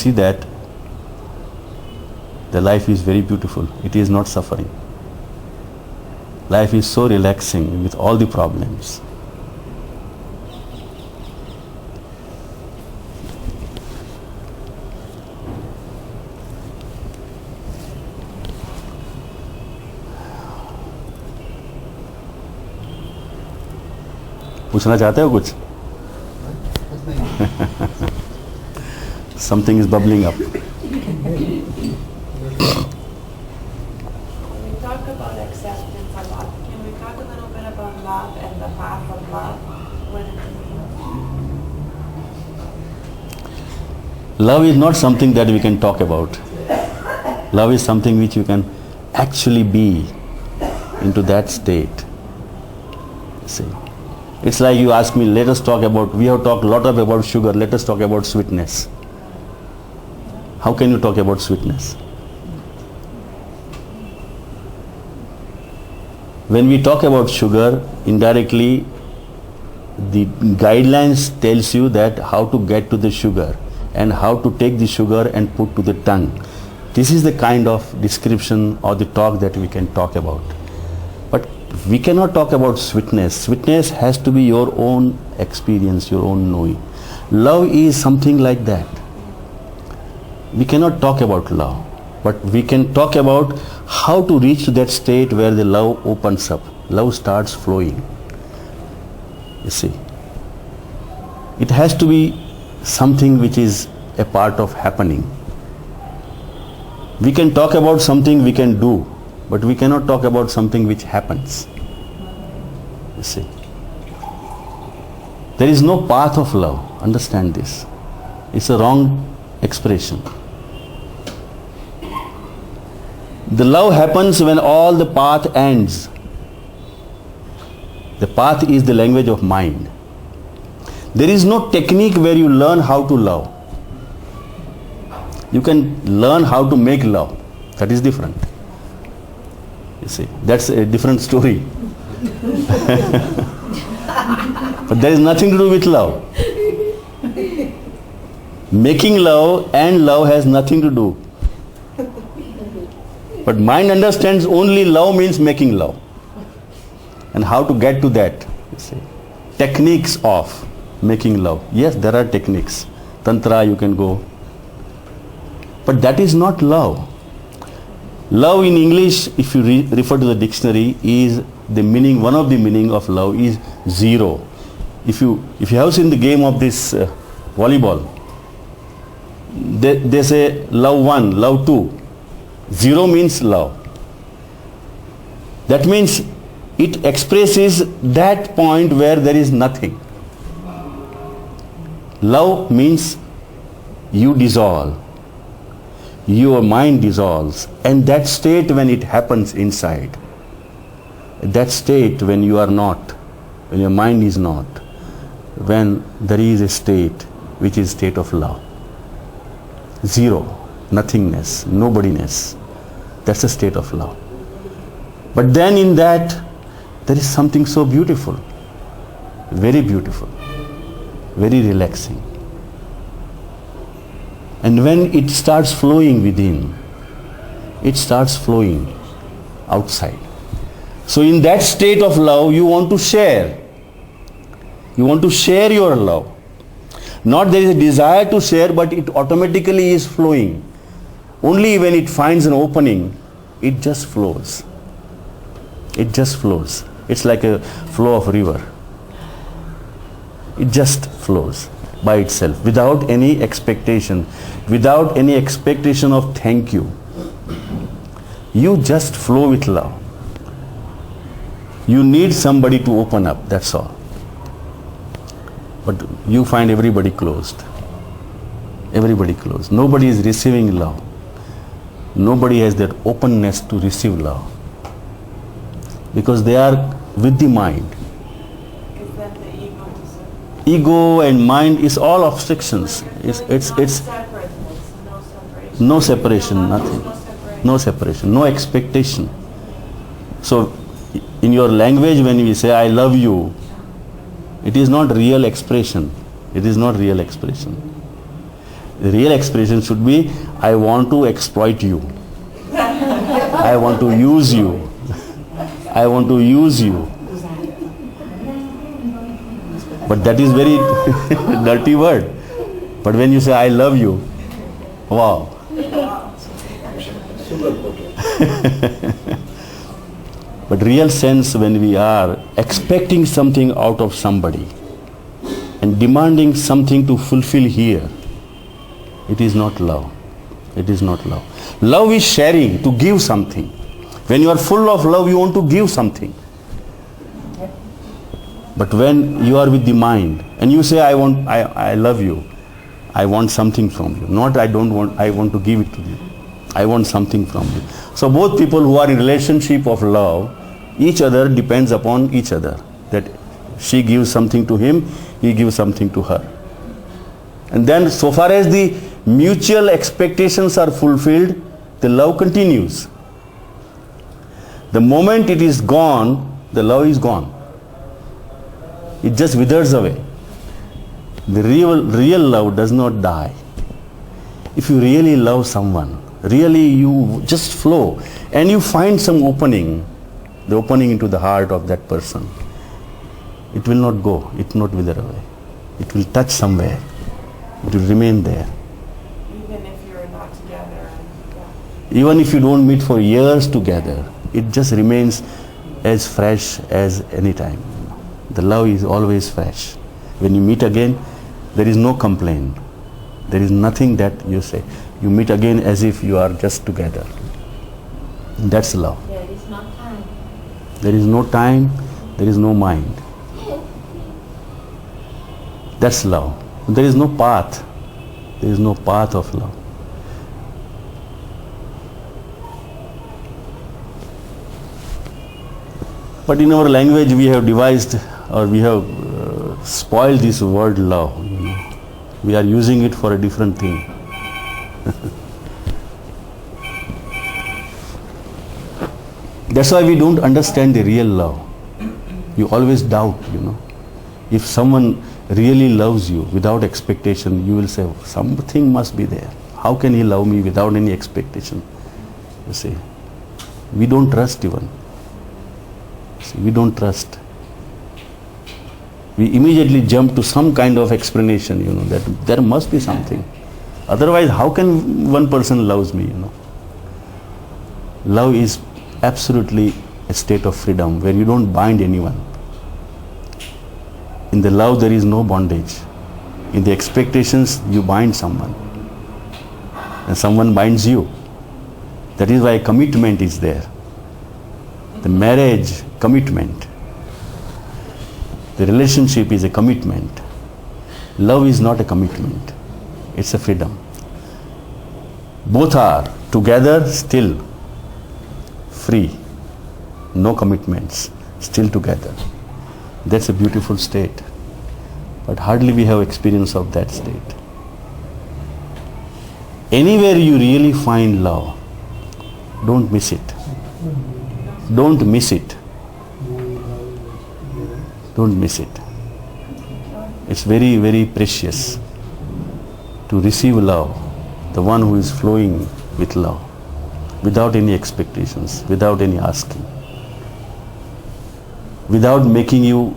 see that the life is very beautiful. It is not suffering. Life is so relaxing with all the problems. पूछना चाहते हो कुछ? Something is bubbling up. When we talk about acceptance a lot, can we talk a little bit about love and the path of love? What it means? Love is not something that we can talk about. Love is something which you can actually be into that state. See, it's like you ask me, let us talk about, we have talked a lot about sugar, let us talk about sweetness. How can you talk about sweetness? When we talk about sugar, indirectly the guidelines tells you that how to get to the sugar and how to take the sugar and put to the tongue. This is the kind of description or the talk that we can talk about. But we cannot talk about sweetness. Sweetness has to be your own experience, your own knowing. Love is something like that. We cannot talk about love, but we can talk about how to reach to that state where the love opens up. Love starts flowing. You see, it has to be something which is a part of happening. We can talk about something we can do, but we cannot talk about something which happens. You see, there is no path of love. Understand this. It's a wrong expression. The love happens when all the path ends. The path is the language of mind. There is no technique where you learn how to love. You can learn how to make love. That is different. You see, that's a different story. But there is nothing to do with love. Making love and love has nothing to do. But mind understands only love means making love. And how to get to that, you see. Techniques of making love. Yes, there are techniques. Tantra you can go. But that is not love. Love in English, if you refer to the dictionary, is the meaning, one of the meaning of love is zero. If you have seen the game of this volleyball, they say love 1, love 2. 0 means love. That means it expresses that point where there is nothing. Love means you dissolve. Your mind dissolves. And that state when it happens inside, that state when you are not, when your mind is not, when there is a state which is state of love. Zero. Nothingness, nobodiness. That's a state of love. But then in that, there is something so beautiful, very relaxing. And when it starts flowing within, it starts flowing outside. So in that state of love, you want to share. You want to share your love. Not there is a desire to share, but it automatically is flowing. Only when it finds an opening, it just flows. It just flows. It's like a flow of river. It just flows by itself, without any expectation, without any expectation of thank you. You just flow with love. You need somebody to open up, that's all. But you find everybody closed. Everybody closed. Nobody is receiving love. Nobody has that openness to receive love. Because they are with the mind. Is that the ego? Ego and mind is all obstructions. It's no separation, nothing. No separation, no expectation. So in your language when we say I love you, it is not real expression. It is not real expression. The real expression should be, I want to exploit you. I want to use you. I want to use you. But that is very dirty word. But when you say, I love you, wow. But real sense, when we are expecting something out of somebody and demanding something to fulfill here, it is not love. It is not love. Love is sharing, to give something. When you are full of love, you want to give something. But when you are with the mind and you say, I love you, I want something from you. Not I don't want, I want to give it to you. I want something from you. So both people who are in relationship of love, each other depends upon each other. That she gives something to him, he gives something to her. And then so far as the mutual expectations are fulfilled, the love continues. The moment it is gone, the love is gone. It just withers away. The real love does not die. If you really love someone, really you just flow and you find some opening, the opening into the heart of that person, it will not go, it will not wither away. It will touch somewhere. It will remain there. Even if you're not together. Even if you don't meet for years together, it just remains as fresh as any time. The love is always fresh. When you meet again, there is no complaint. There is nothing that you say. You meet again as if you are just together. That's love. There is no time. There is no time, there is no mind. That's love. There is no path. There is no path of love. But in our language we have devised, or we have spoiled this word love. We are using it for a different thing. That's why we don't understand the real love. You always doubt, If someone really loves you without expectation, you will say, something must be there. How can he love me without any expectation? You see, we don't trust even. See, we don't trust. We immediately jump to some kind of explanation, that there must be something. Otherwise, how can one person loves me, Love is absolutely a state of freedom where you don't bind anyone. In the love there is no bondage. In the expectations you bind someone. And someone binds you. That is why commitment is there. The marriage, commitment. The relationship is a commitment. Love is not a commitment. It's a freedom. Both are together still free. No commitments. Still together. That's a beautiful state. But hardly we have experience of that state. Anywhere you really find love, don't miss it. Don't miss it. Don't miss it. It's very, very precious to receive love, the one who is flowing with love, without any expectations, without any asking, without making you